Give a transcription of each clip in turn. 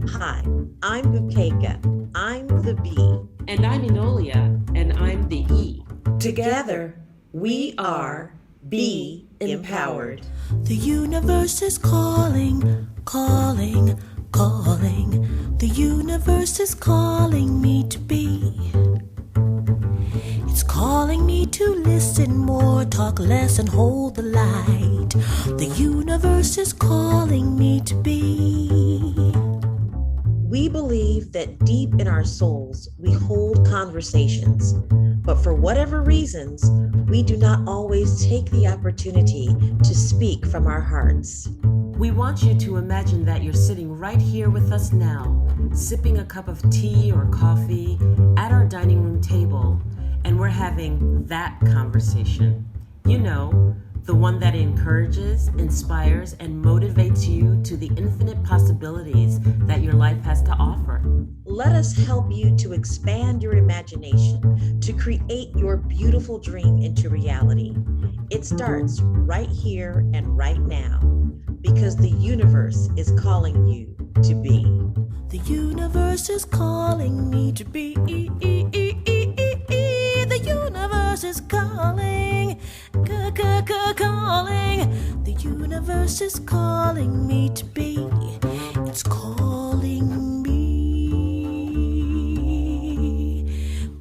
Hi, I'm Bukeka. I'm the B. And I'm Enolia, and I'm the E. Together, we are Be Empowered. The universe is calling, calling, calling. The universe is calling me to be. It's calling me to listen more, talk less, and hold the light. The universe is calling me to be. We believe that deep in our souls, we hold conversations, but for whatever reasons, we do not always take the opportunity to speak from our hearts. We want you to imagine that you're sitting right here with us now, sipping a cup of tea or coffee at our dining room table, and we're having that conversation. You know, the one that encourages, inspires, and motivates you to the infinite possibilities that your life has to offer. Let us help you to expand your imagination, to create your beautiful dream into reality. It starts right here and right now, because the universe is calling you to be. The universe is calling me to be. The universe is calling, calling. The universe is calling me to be. It's calling me,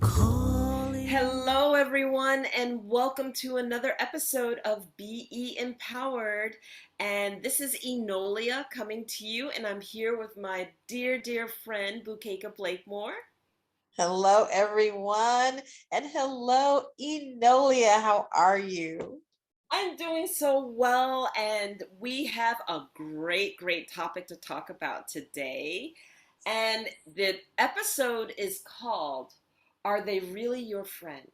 calling. Hello, everyone, and welcome to another episode of Be Empowered. And this is Enolia coming to you, and I'm here with my dear, dear friend, Bukeka Blakemore. Hello, everyone, and hello, Enolia. How are you? I'm doing so well, and we have a great, great topic to talk about today. And the episode is called Are They Really Your Friend?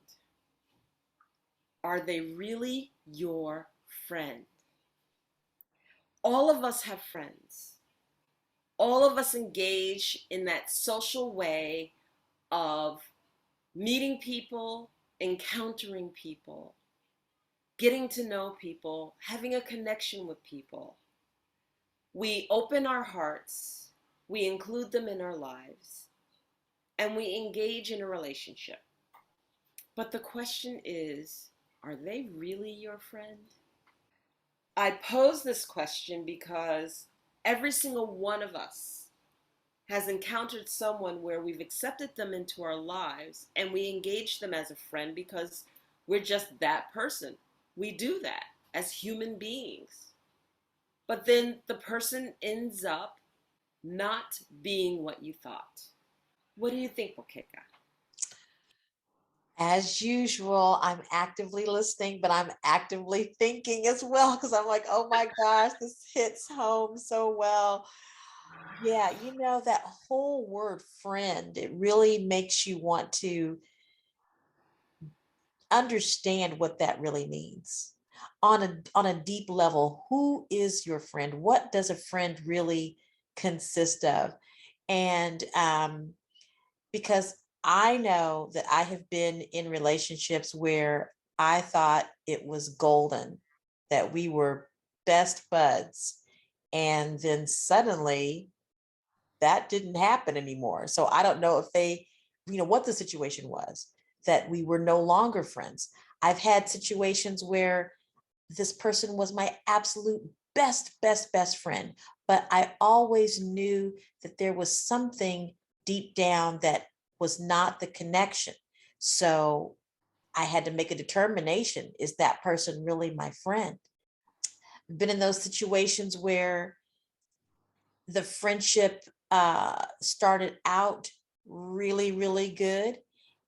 Are they really your friend? All of us have friends. All of us engage in that social way of meeting people, encountering people, getting to know people, having a connection with people. We open our hearts, we include them in our lives, and we engage in a relationship. But the question is, are they really your friend? I pose this question because every single one of us has encountered someone where we've accepted them into our lives and we engage them as a friend because we're just that person. We do that as human beings. But then the person ends up not being what you thought. What do you think, Bukeka? As usual, I'm actively listening, but I'm actively thinking as well because I'm like, oh my gosh, this hits home so well. Yeah, that whole word friend, it really makes you want to understand what that really means on a deep level. Who is your friend? What does a friend really consist of? And because I know that I have been in relationships where I thought it was golden, that we were best buds, and then suddenly that didn't happen anymore. So I don't know if what the situation was, that we were no longer friends. I've had situations where this person was my absolute best friend, but I always knew that there was something deep down that was not the connection. So I had to make a determination. Is that person really my friend? I've been in those situations where the friendship started out really, really good.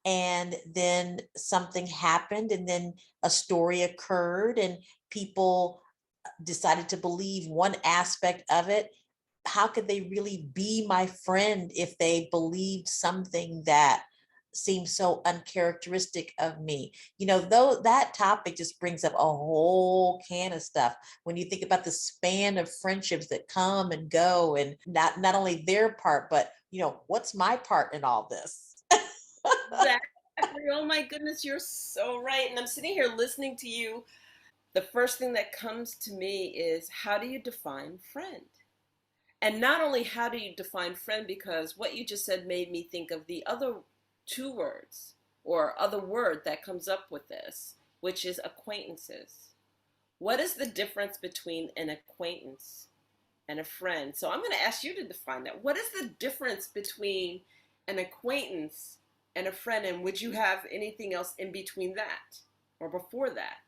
And then something happened, and then a story occurred, and people decided to believe one aspect of it. How could they really be my friend if they believed something that seems so uncharacteristic of me? Though that topic just brings up a whole can of stuff when you think about the span of friendships that come and go, and not only their part, but what's my part in all this? Exactly. Oh my goodness, you're so right. And I'm sitting here listening to you. The first thing that comes to me is, how do you define friend? And not only how do you define friend, because what you just said made me think of the other two words or other word that comes up with this, which is acquaintances. What is the difference between an acquaintance and a friend? So I'm going to ask you to define that. What is the difference between an acquaintance and a friend? And would you have anything else in between that or before that?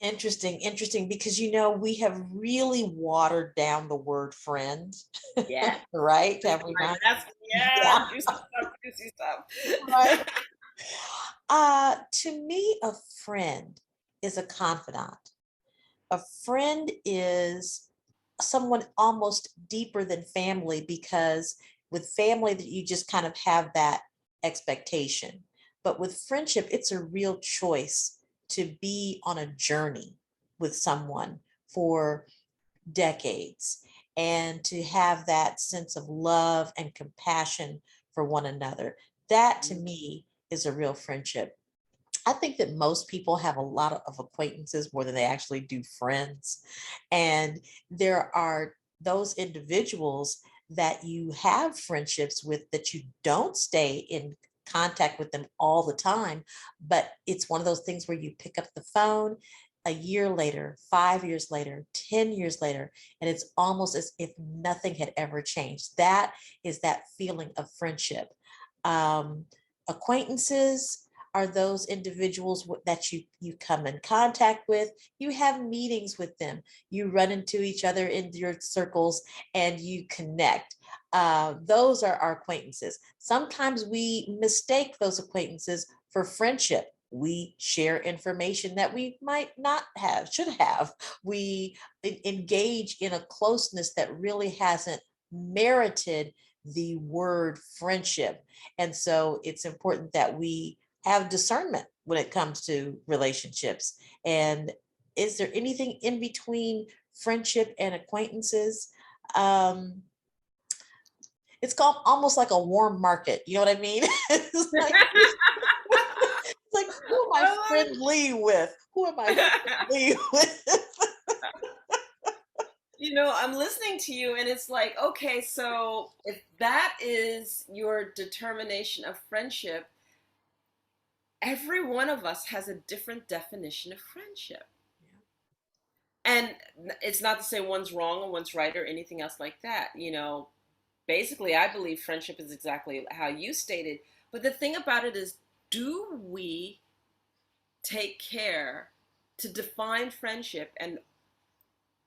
Interesting, interesting, because we have really watered down the word friend, Yeah. right? Have we not? That's, Yeah, yeah, juicy stuff, juicy right. stuff. To me, a friend is a confidant. A friend is someone almost deeper than family, because with family that you just kind of have that expectation. But with friendship, it's a real choice to be on a journey with someone for decades and to have that sense of love and compassion for one another. That to me is a real friendship. I think that most people have a lot of acquaintances more than they actually do friends. And there are those individuals that you have friendships with that you don't stay in contact with them all the time. But it's one of those things where you pick up the phone a year later, 5 years later, 10 years later, and it's almost as if nothing had ever changed. That is that feeling of friendship. Um, Acquaintances are those individuals that you come in contact with. You have meetings with them, you run into each other in your circles, and you connect. Those are our acquaintances. Sometimes we mistake those acquaintances for friendship. We share information that we might not have, should have. We engage in a closeness that really hasn't merited the word friendship. And so it's important that we have discernment when it comes to relationships. And is there anything in between friendship and acquaintances? Um, it's called almost like a warm market. You know what I mean? It's like, who am I friendly with? Who am I friendly with? You know, I'm listening to you and it's like, okay, so if that is your determination of friendship, every one of us has a different definition of friendship. And it's not to say one's wrong or one's right or anything else like that. You know, basically, I believe friendship is exactly how you stated. But the thing about it is, do we take care to define friendship and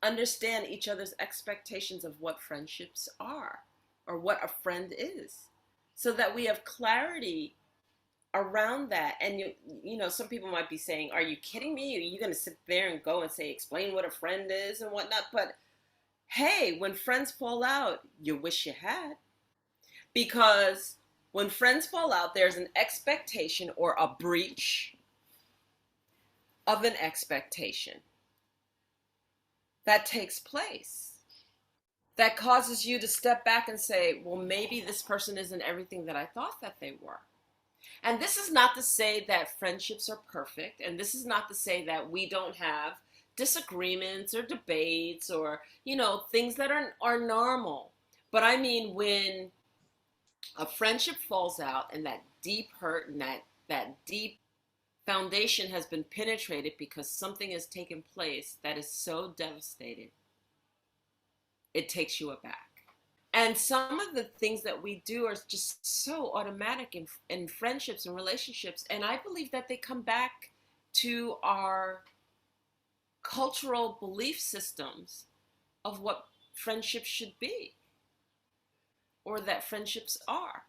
understand each other's expectations of what friendships are or what a friend is, so that we have clarity around that? And you know, some people might be saying, are you kidding me? Are you going to sit there and go and say, explain what a friend is and whatnot? But hey, when friends fall out, you wish you had. Because when friends fall out, there's an expectation or a breach of an expectation that takes place, that causes you to step back and say, well, maybe this person isn't everything that I thought that they were. And this is not to say that friendships are perfect, and this is not to say that we don't have disagreements or debates or, you know, things that are normal. But I mean, when a friendship falls out and that deep hurt and that deep foundation has been penetrated because something has taken place that is so devastating, it takes you aback. And some of the things that we do are just so automatic in friendships and relationships. And I believe that they come back to our cultural belief systems of what friendships should be or that friendships are.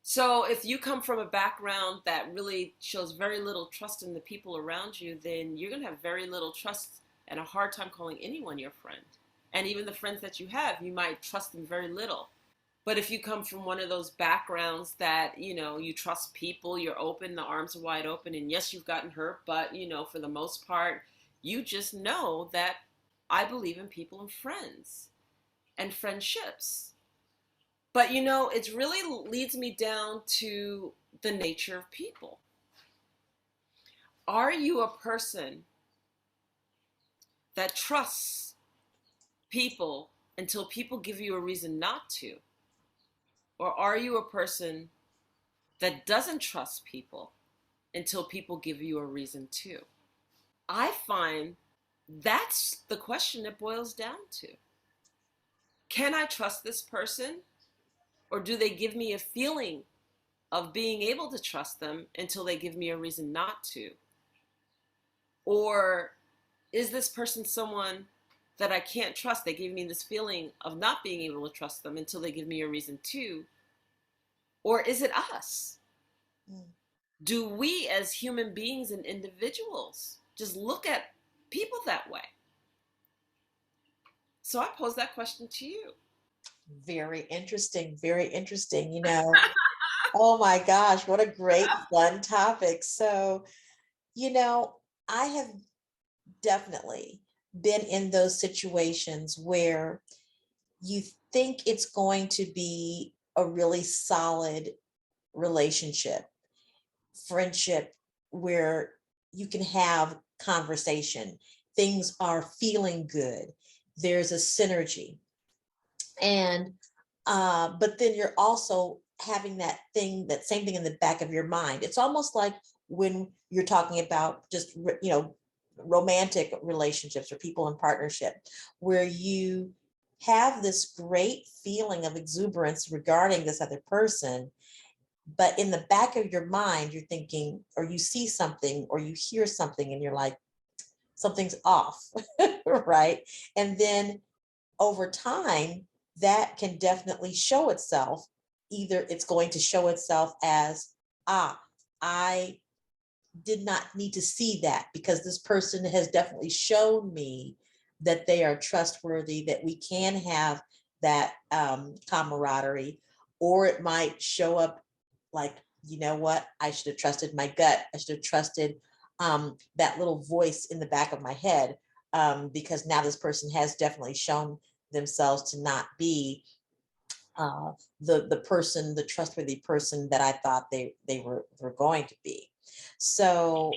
So if you come from a background that really shows very little trust in the people around you, then you're going to have very little trust and a hard time calling anyone your friend. And even the friends that you have, you might trust them very little. But if you come from one of those backgrounds that, you know, you trust people, you're open, the arms are wide open, and yes, you've gotten hurt, but, you know, for the most part, you just know that I believe in people and friends and friendships. But, you know, it really leads me down to the nature of people. Are you a person that trusts people until people give you a reason not to? Or are you a person that doesn't trust people until people give you a reason to? I find that's the question it boils down to. Can I trust this person? Or do they give me a feeling of being able to trust them until they give me a reason not to? Or is this person someone that I can't trust? They give me this feeling of not being able to trust them until they give me a reason to. Or is it us? Mm. Do we as human beings and individuals just look at people that way? So I pose that question to you. Very interesting. Very interesting. Oh my gosh, what a great fun topic. So, you know, I have definitely been in those situations where you think it's going to be a really solid relationship, friendship, where you can have conversation, things are feeling good, there's a synergy. And but then you're also having that same thing in the back of your mind. It's almost like when you're talking about just romantic relationships or people in partnership, where you have this great feeling of exuberance regarding this other person, but in the back of your mind you're thinking, or you see something or you hear something and you're like, something's off. Right? And then over time, that can definitely show itself. Either it's going to show itself as, I did not need to see that because this person has definitely shown me that they are trustworthy, that we can have that camaraderie. Or it might show up like, you know what, I should have trusted my gut. I should have trusted that little voice in the back of my head, because now this person has definitely shown themselves to not be uh, the trustworthy person that I thought they were going to be. So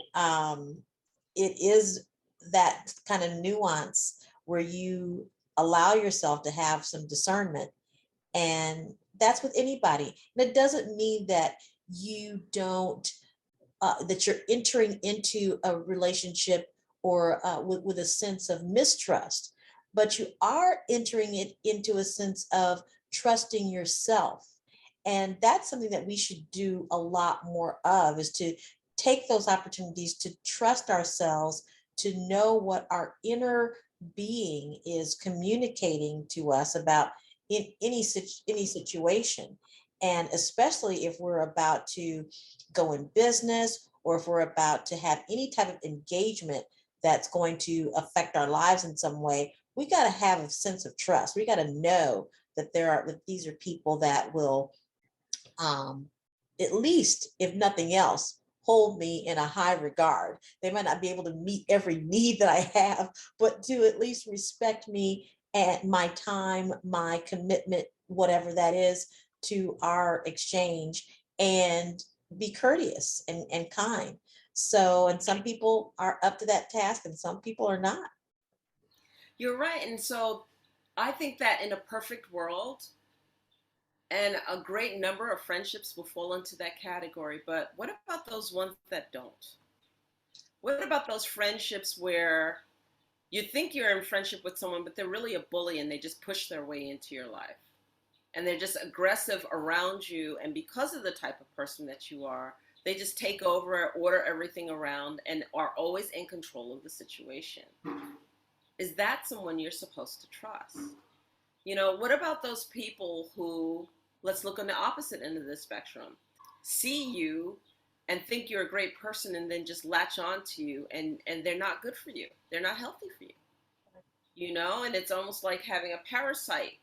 it is that kind of nuance where you allow yourself to have some discernment, and that's with anybody. And it doesn't mean that you don't that you're entering into a relationship or with a sense of mistrust, but you are entering it into a sense of trusting yourself. And that's something that we should do a lot more of, is to take those opportunities to trust ourselves, to know what our inner being is communicating to us about in any situation. And especially if we're about to go in business, or if we're about to have any type of engagement that's going to affect our lives in some way, we got to have a sense of trust. We got to know that these are people that will, um, at least, if nothing else, hold me in a high regard. They might not be able to meet every need that I have, but to at least respect me and my time, my commitment, whatever that is, to our exchange, and be courteous and kind. So, and some people are up to that task and some people are not. You're right. And so I think that in a perfect world, and a great number of friendships will fall into that category. But what about those ones that don't? What about those friendships where you think you're in friendship with someone, but they're really a bully and they just push their way into your life? And they're just aggressive around you. And because of the type of person that you are, they just take over, order everything around, and are always in control of the situation. Is that someone you're supposed to trust? What about those people who, let's look on the opposite end of the spectrum, see you and think you're a great person and then just latch on to you, and they're not good for you. They're not healthy for you. And it's almost like having a parasite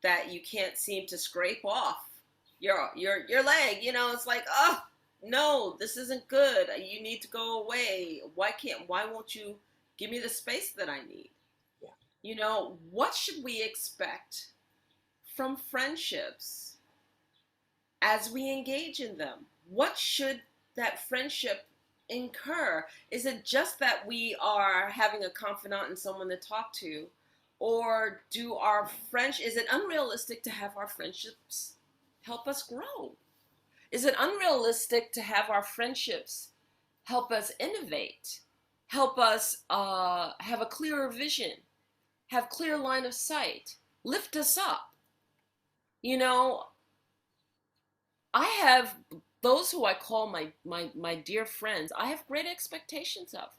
that you can't seem to scrape off your leg. It's like, oh no, this isn't good. You need to go away. Why won't you give me the space that I need? What should we expect from friendships as we engage in them? What should that friendship incur? Is it just that we are having a confidant and someone to talk to? Or is it unrealistic to have our friendships help us grow? Is it unrealistic to have our friendships help us innovate, help us have a clearer vision, have clear line of sight, lift us up? You know, I have those who I call my dear friends, I have great expectations of.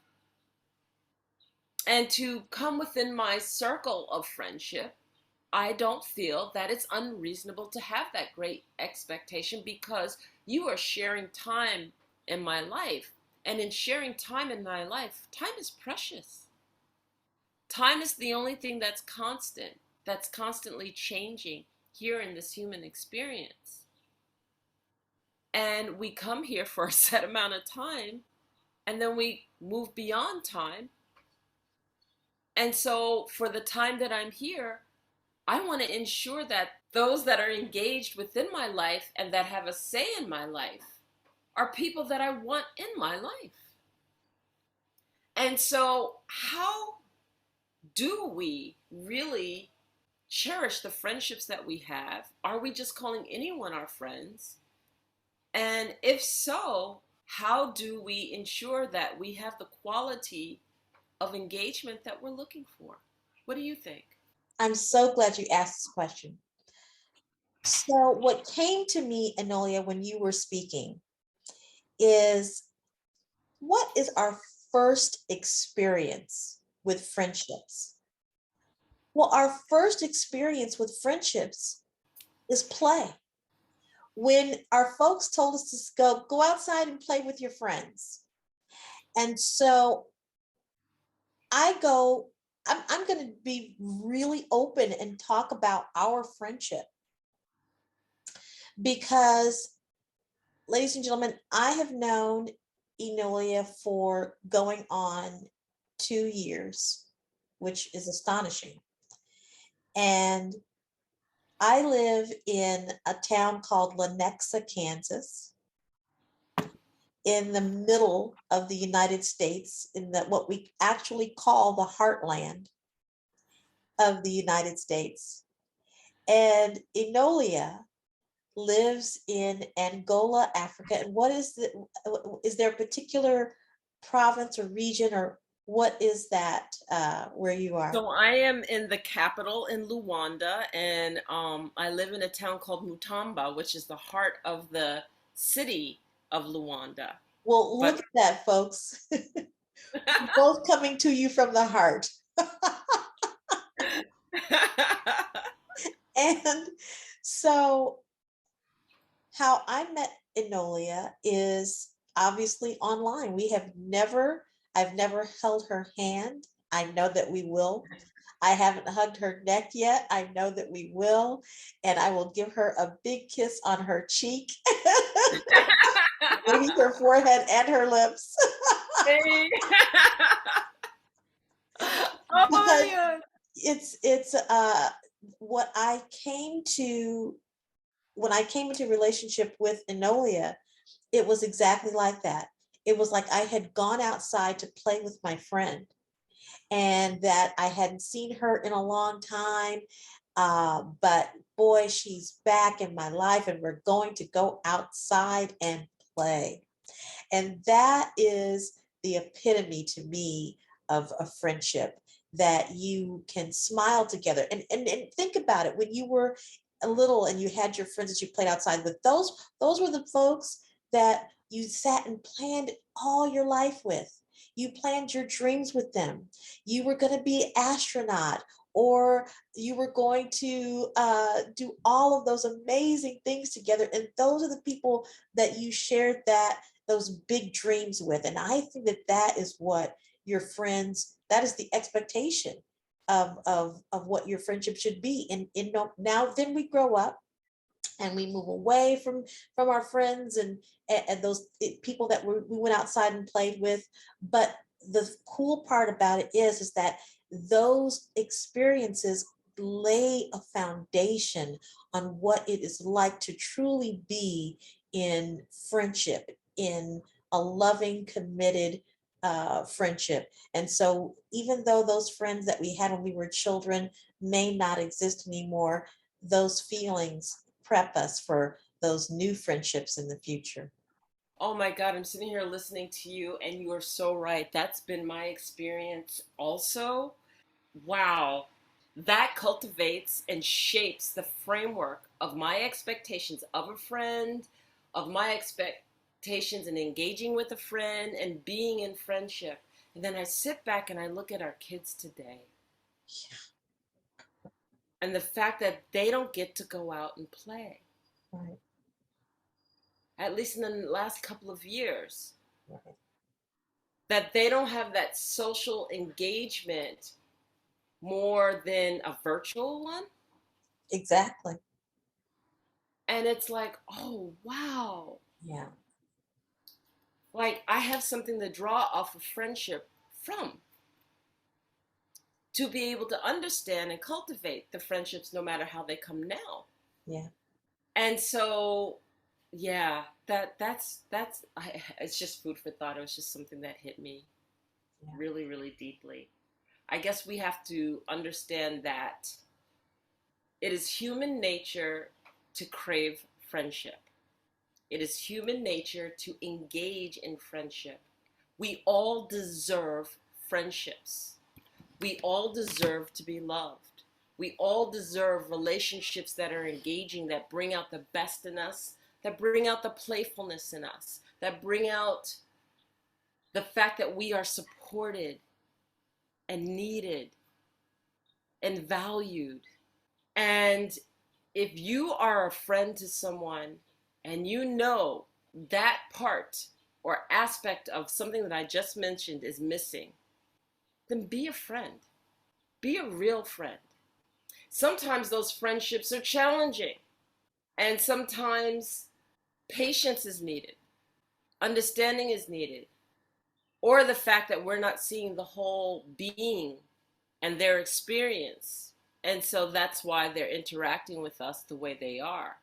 And to come within my circle of friendship, I don't feel that it's unreasonable to have that great expectation, because you are sharing time in my life. And in sharing time in my life, time is precious. Time is the only thing that's constant, that's constantly changing here in this human experience. And we come here for a set amount of time, and then we move beyond time. And so for the time that I'm here, I want to ensure that those that are engaged within my life and that have a say in my life are people that I want in my life. And so, how do we really cherish the friendships that we have? Are we just calling anyone our friends? And if so, how do we ensure that we have the quality of engagement that we're looking for? What do you think? I'm so glad you asked this question. So what came to me, Enolia, when you were speaking is, what is our first experience with friendships? Well, our first experience with friendships is play. When our folks told us to go outside and play with your friends. And so I'm going to be really open and talk about our friendship, because, ladies and gentlemen, I have known Enolia for going on 2 years, which is astonishing. And I live in a town called Lenexa, Kansas, in the middle of the United States, in what we actually call the heartland of the United States. And Enolia lives in Angola, Africa. And is there a particular province or region, or what is that where you are? So I am in the capital in Luanda, and I live in a town called Mutamba, which is the heart of the city of Luanda. Well, look But at that, folks. We're both coming to you from the heart. And so how I met Enolia is obviously online. I've never held her hand. I know that we will. I haven't hugged her neck yet. I know that we will. And I will give her a big kiss on her cheek, maybe her forehead and her lips. Hey. Oh my But God. it's what I came to when I came into relationship with Enolia, it was exactly like that. It was like I had gone outside to play with my friend, and that I hadn't seen her in a long time. But boy, she's back in my life, and we're going to go outside and play. And that is the epitome to me of a friendship, that you can smile together. And think about it, when you were a little and you had your friends that you played outside with, those were the folks that you sat and planned all your life with. You planned your dreams with them. You were going to be an astronaut, or you were going to do all of those amazing things together. And those are the people that you shared those big dreams with. And I think that is what your friends, that is the expectation of what your friendship should be. And now then we grow up and we move away from our friends and those people that we went outside and played with. But the cool part about it is that those experiences lay a foundation on what it is like to truly be in friendship, in a loving, committed friendship. And so even though those friends that we had when we were children may not exist anymore, those feelings prep us for those new friendships in the future. Oh my God, I'm sitting here listening to you, and you are so right. That's been my experience also. Wow. That cultivates and shapes the framework of my expectations of a friend, of my expectations in engaging with a friend and being in friendship. And then I sit back and I look at our kids today, and the fact that they don't get to go out and play, Right, at least in the last couple of years, right. that they don't have that social engagement more than a virtual one. Exactly. And it's like, oh, wow. Yeah. Like, I have something to draw off of friendship from, to be able to understand and cultivate the friendships no matter how they come now. Yeah. And so, yeah, it's just food for thought. It was just something that hit me Yeah. really, really deeply. I guess we have to understand that it is human nature to crave friendship. It is human nature to engage in friendship. We all deserve friendships. We all deserve to be loved. We all deserve relationships that are engaging, that bring out the best in us, that bring out the playfulness in us, that bring out the fact that we are supported and needed and valued. And if you are a friend to someone and you know that part or aspect of something that I just mentioned is missing, then be a friend. Be a real friend. Sometimes those friendships are challenging, and sometimes patience is needed, understanding is needed, or the fact that we're not seeing the whole being and their experience. And so that's why they're interacting with us the way they are,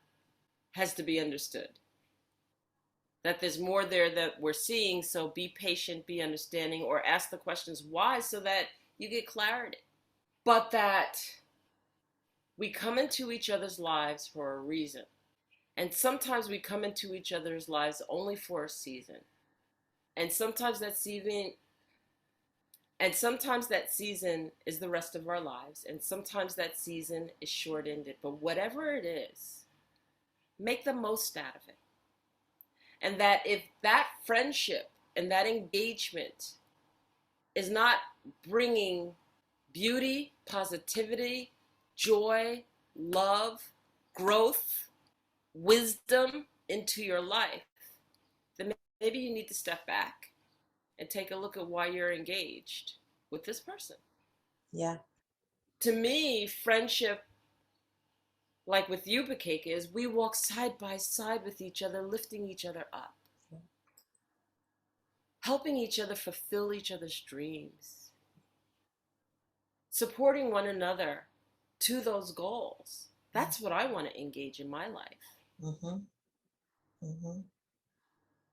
has to be understood. That there's more there that we're seeing, so be patient, be understanding, or ask the questions why so that you get clarity. But that we come into each other's lives for a reason. And sometimes we come into each other's lives only for a season. And sometimes that season is the rest of our lives. And sometimes that season is short-ended. But whatever it is, make the most out of it. And that if that friendship and that engagement is not bringing beauty, positivity, joy, love, growth, wisdom into your life, then maybe you need to step back and take a look at why you're engaged with this person. Yeah. To me, friendship, like with you, Bukeka, is we walk side by side with each other, lifting each other up, Yeah. helping each other fulfill each other's dreams, supporting one another to those goals. That's what I want to engage in my life. Mm-hmm. Mm-hmm.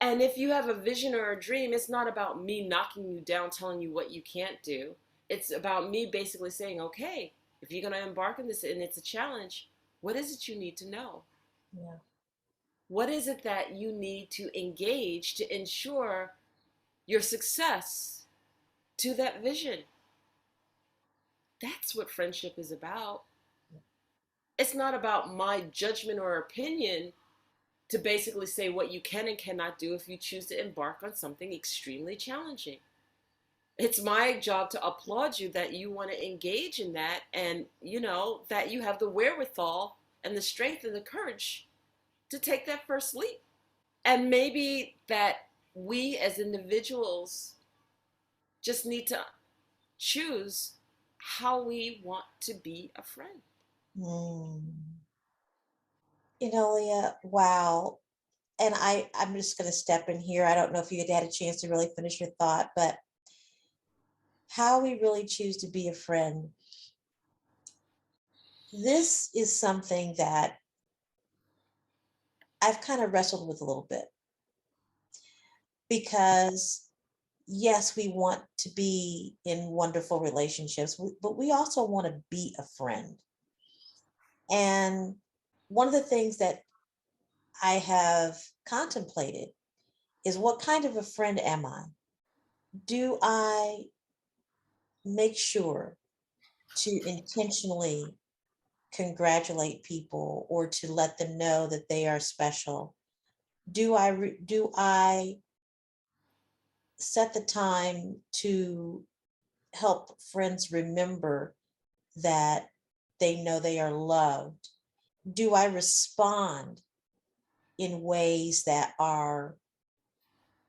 And if you have a vision or a dream, it's not about me knocking you down, telling you what you can't do. It's about me basically saying, okay, if you're going to embark on this and it's a challenge, what is it you need to know? Yeah. What is it that you need to engage to ensure your success to that vision? That's what friendship is about. It's not about my judgment or opinion to basically say what you can and cannot do if you choose to embark on something extremely challenging. It's my job to applaud you that you want to engage in that, and that you have the wherewithal and the strength and the courage to take that first leap. And maybe that we as individuals just need to choose how we want to be a friend. Mm. Enolia, wow. And I'm just going to step in here. I don't know if you had a chance to really finish your thought, but how we really choose to be a friend. This is something that I've kind of wrestled with a little bit because yes, we want to be in wonderful relationships, but we also want to be a friend. And one of the things that I have contemplated is, what kind of a friend am I? Do I make sure to intentionally congratulate people or to let them know that they are special? Do I set the time to help friends remember that they know they are loved? Do I respond in ways that are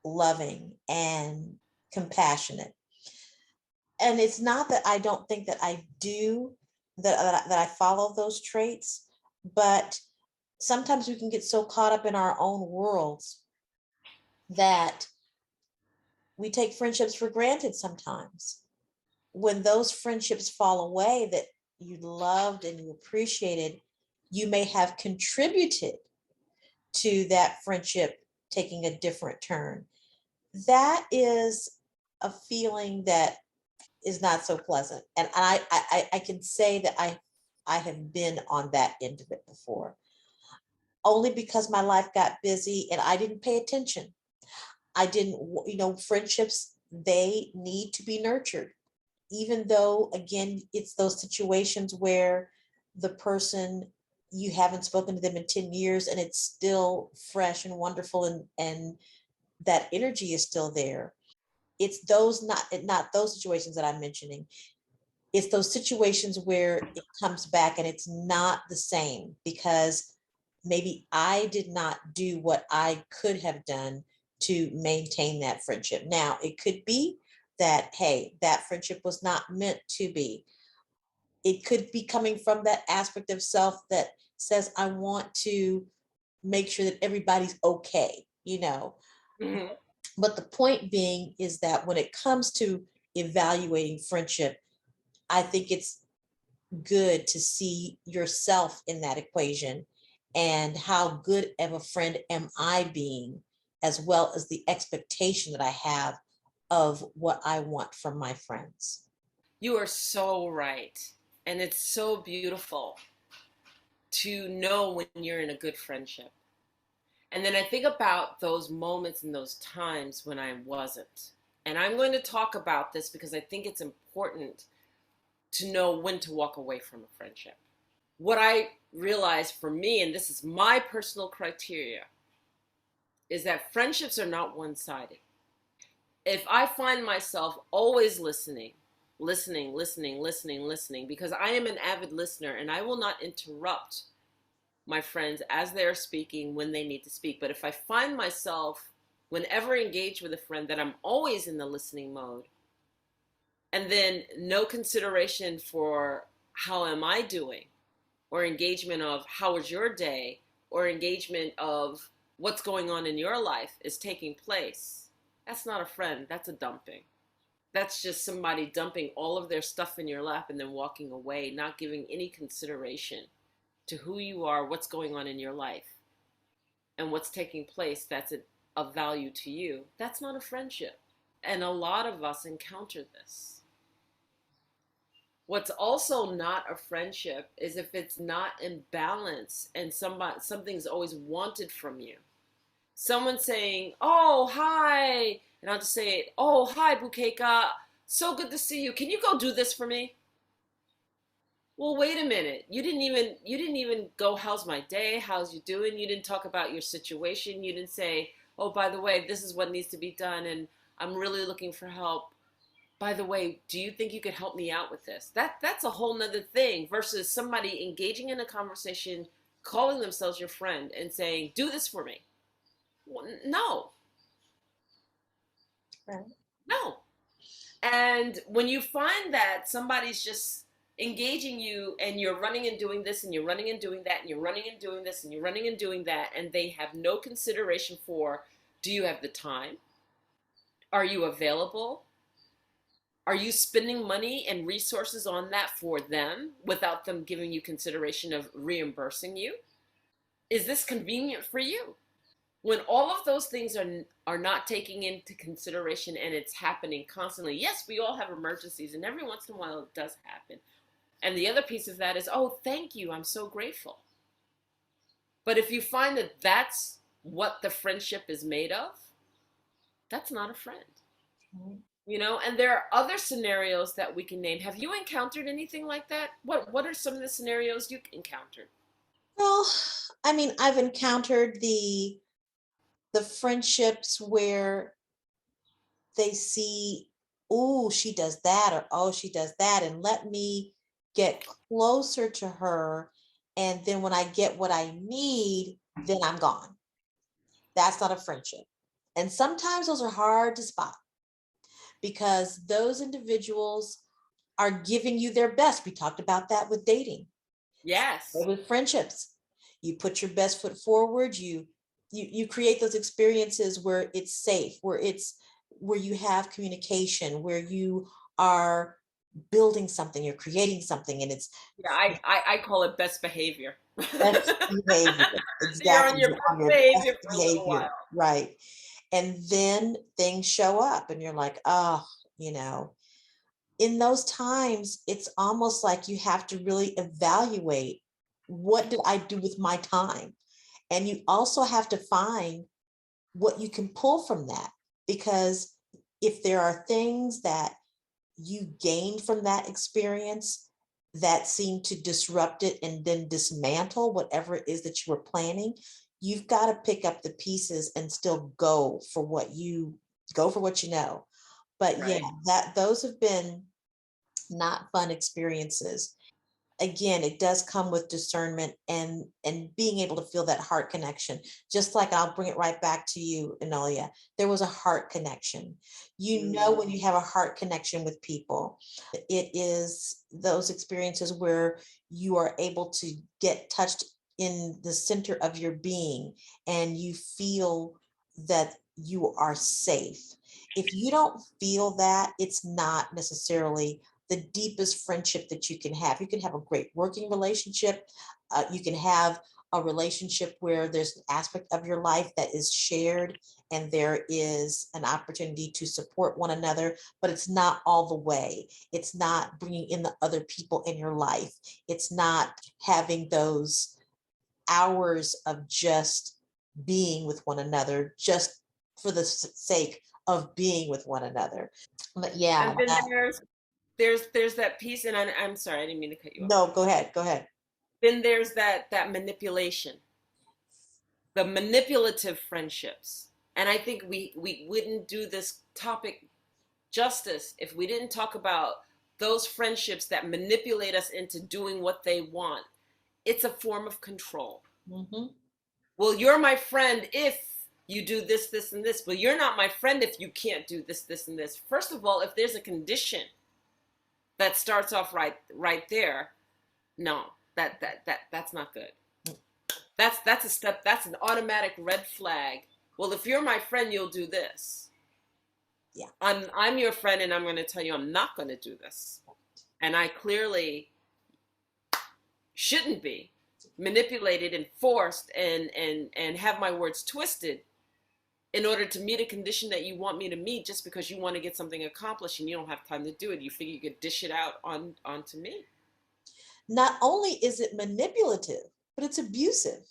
loving and compassionate? And it's not that I don't think that I do, that I follow those traits, but sometimes we can get so caught up in our own worlds that we take friendships for granted sometimes. When those friendships fall away that you loved and you appreciated, you may have contributed to that friendship taking a different turn. That is a feeling that is not so pleasant. And I can say that I have been on that end of it before, only because my life got busy and I didn't pay attention. I didn't, friendships, they need to be nurtured, even though, again, it's those situations where the person, you haven't spoken to them in 10 years and it's still fresh and wonderful, and that energy is still there. It's those, not those situations that I'm mentioning. It's those situations where it comes back and it's not the same because maybe I did not do what I could have done to maintain that friendship. Now, it could be that, hey, that friendship was not meant to be. It could be coming from that aspect of self that says, I want to make sure that everybody's okay. Mm-hmm. But the point being is that when it comes to evaluating friendship, I think it's good to see yourself in that equation, and how good of a friend am I being, as well as the expectation that I have of what I want from my friends. You are so right. And it's so beautiful to know when you're in a good friendship. And then I think about those moments and those times when I wasn't. And I'm going to talk about this because I think it's important to know when to walk away from a friendship. What I realized for me, and this is my personal criteria, is that friendships are not one sided. If I find myself always listening, because I am an avid listener and I will not interrupt my friends as they're speaking when they need to speak. But if I find myself, whenever engaged with a friend, that I'm always in the listening mode, and then no consideration for how am I doing, or engagement of how was your day, or engagement of what's going on in your life is taking place, that's not a friend, that's a dumping. That's just somebody dumping all of their stuff in your lap and then walking away, not giving any consideration to who you are, what's going on in your life, and what's taking place that's of value to you. That's not a friendship. And a lot of us encounter this. What's also not a friendship is if it's not in balance and something's always wanted from you. Someone saying, "Oh, hi," and I'll just say, "Oh, hi, Bukeka. So good to see you. Can you go do this for me?" Well, wait a minute. You didn't even go, "How's my day? How's you doing?" You didn't talk about your situation. You didn't say, "Oh, by the way, this is what needs to be done and I'm really looking for help. By the way, do you think you could help me out with this?" That's a whole nother thing versus somebody engaging in a conversation, calling themselves your friend and saying, "Do this for me." Well, no, Right. no. And when you find that somebody's just engaging you and you're running and doing this and you're running and doing that and you're running and doing this and you're running and doing that, and they have no consideration for, do you have the time? Are you available? Are you spending money and resources on that for them without them giving you consideration of reimbursing you? Is this convenient for you? when all of those things are not taking into consideration and it's happening constantly. Yes, we all have emergencies, and every once in a while it does happen. And the other piece of that is, oh, thank you, I'm so grateful. But if you find that that's what the friendship is made of, that's not a friend. You know, and there are other scenarios that we can name. Have you encountered anything like that? What are some of the scenarios you encountered? Well, I mean, I've encountered the friendships where they see, oh, she does that, or oh, she does that, and let me get closer to her. And then when I get what I need, then I'm gone. That's not a friendship. And sometimes those are hard to spot because those individuals are giving you their best. We talked about that with dating, Yes. with friendships. You put your best foot forward. You create those experiences where it's safe, where you have communication, where you are building something, you're creating something, and it's Yeah, I call it best behavior. best behavior. You're on Exactly. your You're on best your best behavior for a little behavior. while. Right. And then things show up and you're like, oh, in those times, it's almost like you have to really evaluate, what did I do with my time? And you also have to find what you can pull from that. Because if there are things that you gained from that experience that seem to disrupt it and then dismantle whatever it is that you were planning, you've got to pick up the pieces and still go for what you know. But yeah, Right. that those have been not fun experiences. Again, it does come with discernment and being able to feel that heart connection. Just like, I'll bring it right back to you, Enolia. There was a heart connection. You know, when Mm. you have a heart connection with people, it is those experiences where you are able to get touched in the center of your being and you feel that you are safe. If you don't feel that, it's not necessarily the deepest friendship that you can have. You can have a great working relationship. You can have a relationship where there's an aspect of your life that is shared and there is an opportunity to support one another, but it's not all the way. It's not bringing in the other people in your life. It's not having those hours of just being with one another, just for the sake of being with one another. But yeah, And then there's that piece, and I'm sorry, I didn't mean to cut you off. no, go ahead, go ahead. Then there's that manipulation, the manipulative friendships. And I think we wouldn't do this topic justice if we didn't talk about those friendships that manipulate us into doing what they want. It's a form of control. Mm-hmm. Well, you're my friend if you do this, this, and this. Well, you're not my friend if you can't do this, this, and this. First of all, if there's a condition that starts off right there, no, that's not good. That's a step. That's an automatic red flag. Well, if you're my friend, you'll do this. Yeah. I'm your friend, and I'm going to tell you I'm not going to do this, and I clearly shouldn't be manipulated and forced and have my words twisted in order to meet a condition that you want me to meet just because you want to get something accomplished and you don't have time to do it. You figure you could dish it out onto me. Not only is it manipulative, but it's abusive.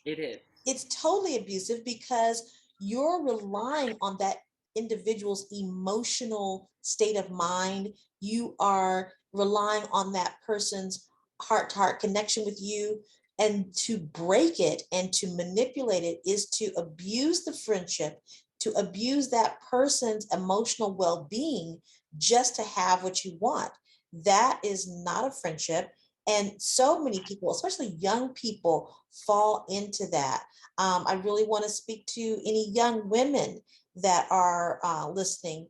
It is. It's totally abusive because you're relying on that individual's emotional state of mind. You are relying on that person's heart to heart connection with you. And to break it and to manipulate it is to abuse the friendship, to abuse that person's emotional well being just to have what you want. That is not a friendship. And so many people, especially young people, fall into that. I really want to speak to any young women that are listening,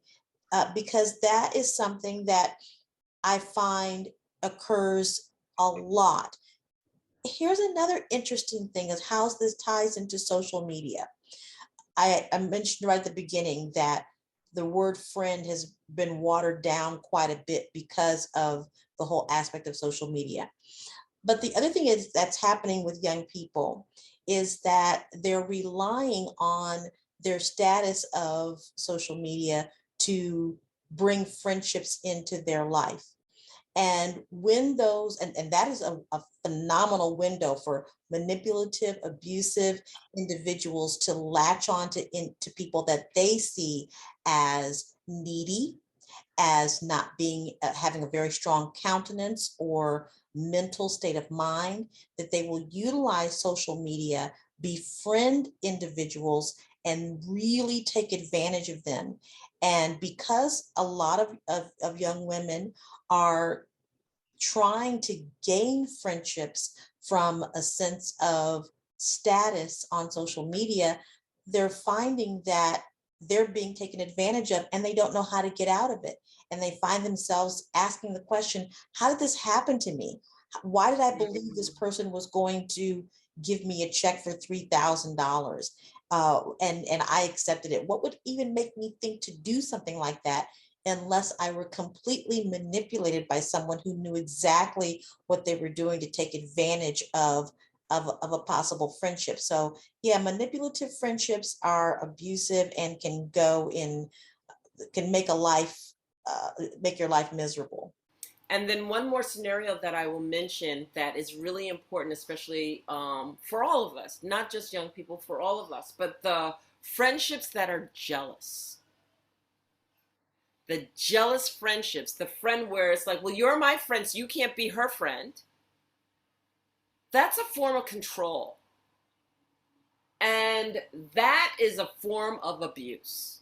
because that is something that I find occurs a lot. Here's another interesting thing is how this ties into social media. I mentioned right at the beginning that the word friend has been watered down quite a bit because of the whole aspect of social media. But the other thing is that's happening with young people is that they're relying on their status of social media to bring friendships into their life. And when those, and that is a phenomenal window for manipulative, abusive individuals to latch on to people that they see as needy, as not being having a very strong countenance or mental state of mind, that they will utilize social media, befriend individuals, and really take advantage of them. And because a lot of young women are trying to gain friendships from a sense of status on social media, they're finding that they're being taken advantage of and they don't know how to get out of it. And they find themselves asking the question, how did this happen to me? Why did I believe this person was going to give me a check for $3,000? And I accepted it. What would even make me think to do something like that unless I were completely manipulated by someone who knew exactly what they were doing to take advantage of a possible friendship? So yeah, manipulative friendships are abusive and can make make your life miserable. And then one more scenario that I will mention that is really important, especially for all of us, not just young people, for all of us, but the friendships that are jealous. The jealous friendships, the friend where it's like, well, you're my friend, so you can't be her friend. That's a form of control. And that is a form of abuse.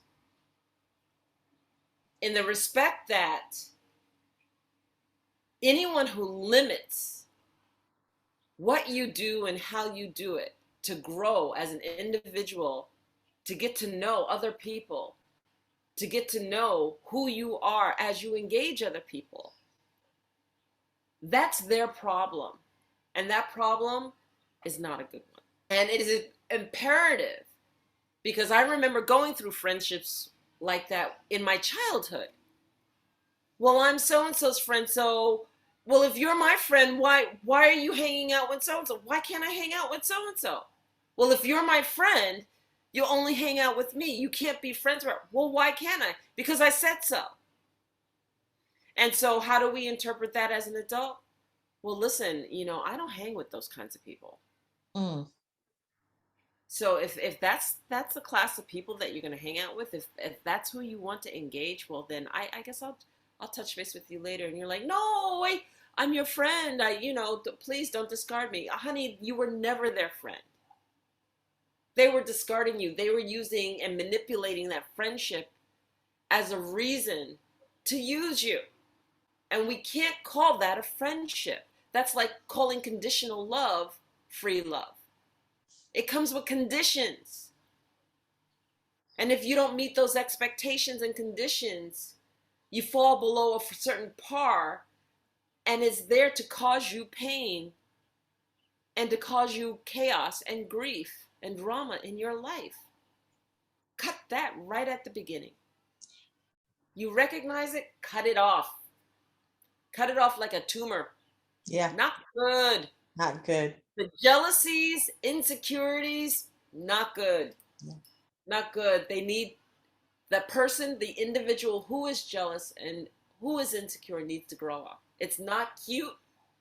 In the respect that anyone who limits what you do and how you do it to grow as an individual, to get to know other people, to get to know who you are as you engage other people, that's their problem. And that problem is not a good one. And it is imperative, because I remember going through friendships like that in my childhood. Well, I'm so and so's friend, so well, if you're my friend, why are you hanging out with so and so? Why can't I hang out with so and so? Well, if you're my friend, you only hang out with me. You can't be friends with her. Well, why can't I? Because I said so. And so how do we interpret that as an adult? Well, listen, I don't hang with those kinds of people. Mm. So if that's the class of people that you're going to hang out with, if that's who you want to engage, well, then I guess I'll touch base with you later. And you're like, no, I'm your friend. Please don't discard me. Honey, you were never their friend. They were discarding you. They were using and manipulating that friendship as a reason to use you. And we can't call that a friendship. That's like calling conditional love free love. It comes with conditions. And if you don't meet those expectations and conditions, you fall below a certain par, and it's there to cause you pain and to cause you chaos and grief and drama in your life. Cut that right at the beginning. You recognize it, cut it off. Cut it off like a tumor. Yeah. Not good. Not good. The jealousies, insecurities, not good. Yeah. Not good. They need the person, the individual who is jealous and who is insecure needs to grow up. It's not cute.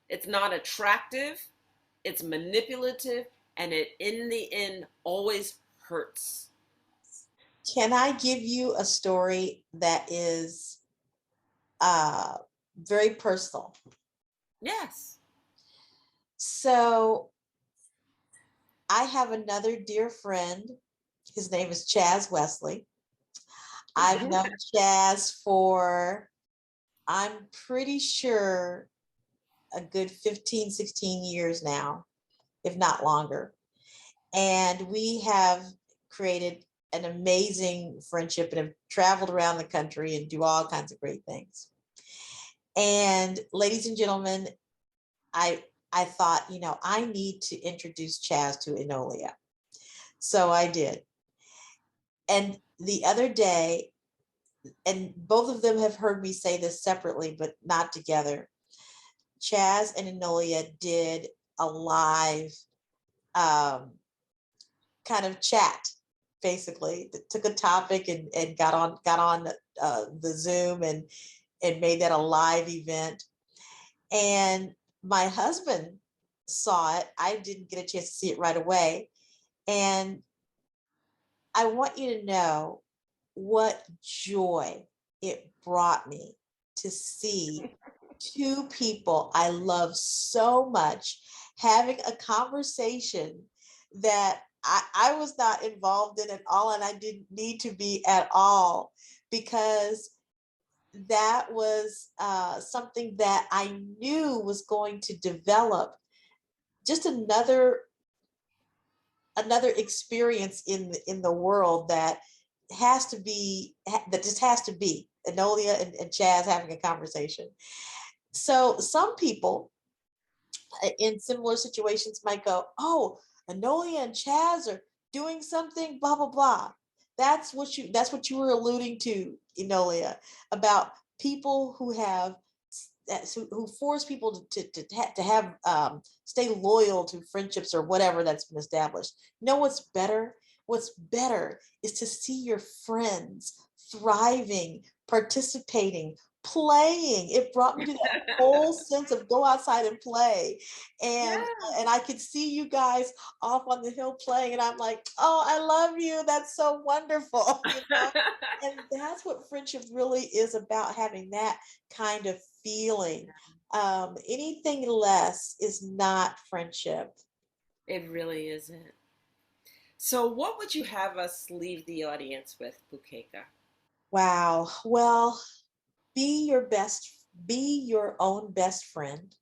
It's not attractive. It's manipulative. And it, in the end, always hurts. Can I give you a story that is very personal? Yes. So I have another dear friend. His name is Chaz Wesley. I've known Chaz for, I'm pretty sure, a good 15, 16 years now, if not longer. And we have created an amazing friendship and have traveled around the country and do all kinds of great things. And ladies and gentlemen, I thought, I need to introduce Chaz to Enolia. So I did. And the other day, and both of them have heard me say this separately, but not together, Chaz and Enolia did a live kind of chat, basically. Took a topic and got on the Zoom and made that a live event. And my husband saw it. I didn't get a chance to see it right away. And I want you to know what joy it brought me to see two people I love so much having a conversation that I was not involved in at all, and I didn't need to be at all, because that was something that I knew was going to develop just another experience in the world that has to be, that just has to be Enolia and Chaz having a conversation. So some people in similar situations might go, oh, Enolia and Chaz are doing something, blah, blah, blah. That's what you were alluding to, Enolia, about people who have who force people to have stay loyal to friendships or whatever that's been established. You know what's better? What's better is to see your friends thriving, participating, playing. It brought me to that whole sense of go outside and play. And Yeah. and I could see you guys off on the hill playing, and I'm like, oh, I love you. That's so wonderful, you know? And that's what friendship really is about, having that kind of feeling. Anything less is not friendship. It really isn't. So, what would you have us leave the audience with, Bukeka? Wow. Well, be your best, be your own best friend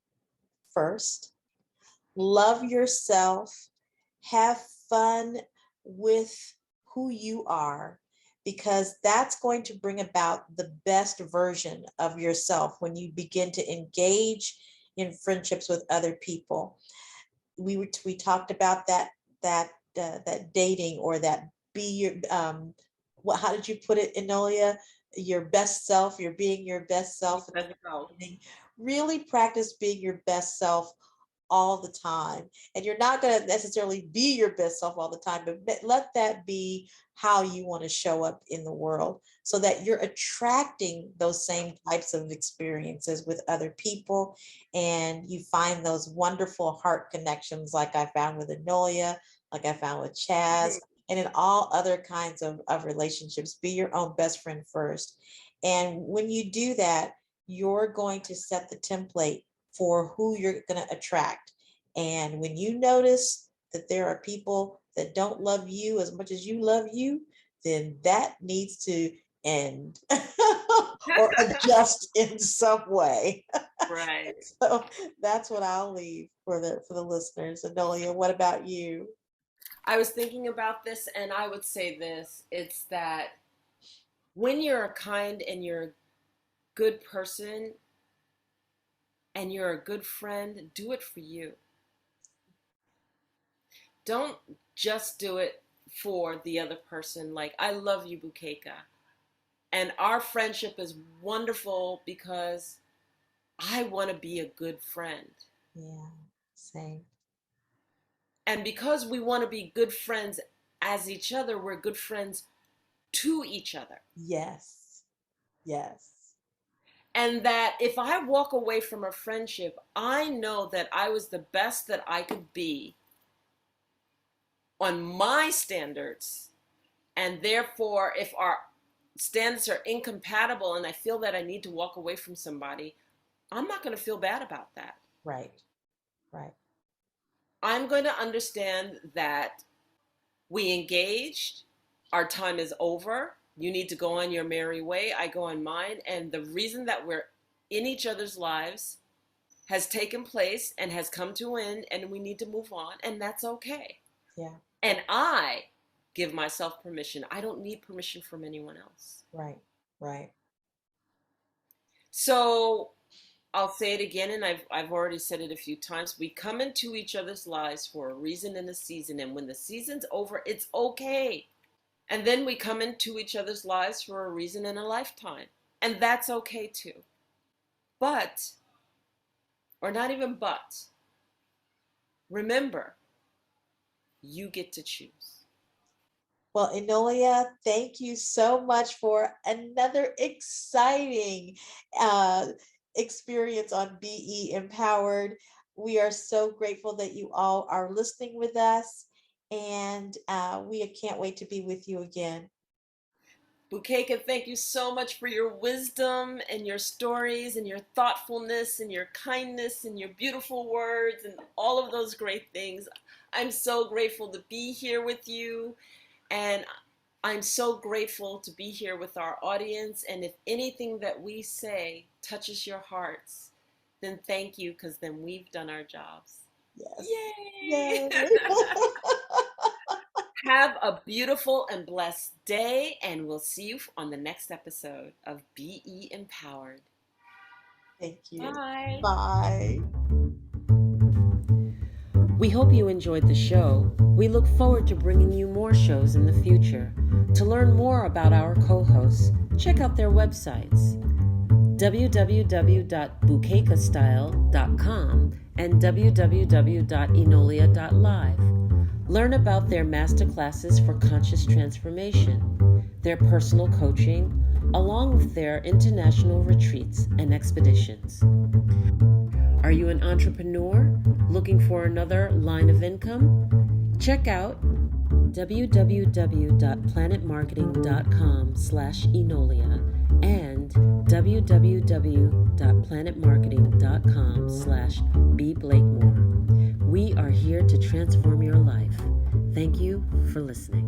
first. Love yourself. Have fun with who you are, because that's going to bring about the best version of yourself when you begin to engage in friendships with other people. We talked about that dating, or that be your what, how did you put it, Enolia? Your best self. You're being your best self in the beginning. Really practice being your best self all the time. And you're not going to necessarily be your best self all the time, but let that be how you want to show up in the world, so that you're attracting those same types of experiences with other people, and you find those wonderful heart connections like I found with Enolia, like I found with Chaz, and in all other kinds of relationships. Be your own best friend first. And when you do that, you're going to set the template for who you're going to attract. And when you notice that there are people that don't love you as much as you love you, then that needs to end or adjust in some way. Right. So that's what I'll leave for the listeners. Adolia, what about you? I was thinking about this, and I would say this: it's that when you're a kind and you're a good person and you're a good friend, do it for you. Don't just do it for the other person. Like, I love you, Bukeka. And our friendship is wonderful because I want to be a good friend. Yeah, same. And because we want to be good friends as each other, we're good friends to each other. Yes, yes, And that if I walk away from a friendship, I know that I was the best that I could be on my standards. And therefore, if our standards are incompatible and I feel that I need to walk away from somebody, I'm not going to feel bad about that. right, right. I'm going to understand that we engaged, our time is over. You need to go on your merry way. I go on mine. And the reason that we're in each other's lives has taken place and has come to an end, and we need to move on, and that's okay. Yeah, And I give myself permission. I don't need permission from anyone else. right, right. So I'll say it again, and I've already said it a few times. We come into each other's lives for a reason and a season, and when the season's over, it's okay. And then we come into each other's lives for a reason and a lifetime, and that's okay too. But or not even but. Remember, you get to choose. Well, Enolia, thank you so much for another exciting uh, experience on BE Empowered. We are so grateful that you all are listening with us, and we can't wait to be with you again. Bukeka, thank you so much for your wisdom and your stories and your thoughtfulness and your kindness and your beautiful words and all of those great things. I'm so grateful to be here with you, and I'm so grateful to be here with our audience. And if anything that we say touches your hearts, then thank you, because then we've done our jobs. Yes. Yay! Yay. Have a beautiful and blessed day, and we'll see you on the next episode of BE Empowered. Thank you. Bye. Bye. We hope you enjoyed the show. We look forward to bringing you more shows in the future. To learn more about our co-hosts, check out their websites, www.bukekastyle.com and www.enolia.live. Learn about their masterclasses for conscious transformation, their personal coaching, along with their international retreats and expeditions. Are you an entrepreneur looking for another line of income? Check out www.planetmarketing.com/Enolia and www.planetmarketing.com/bblakemore. We are here to transform your life. Thank you for listening.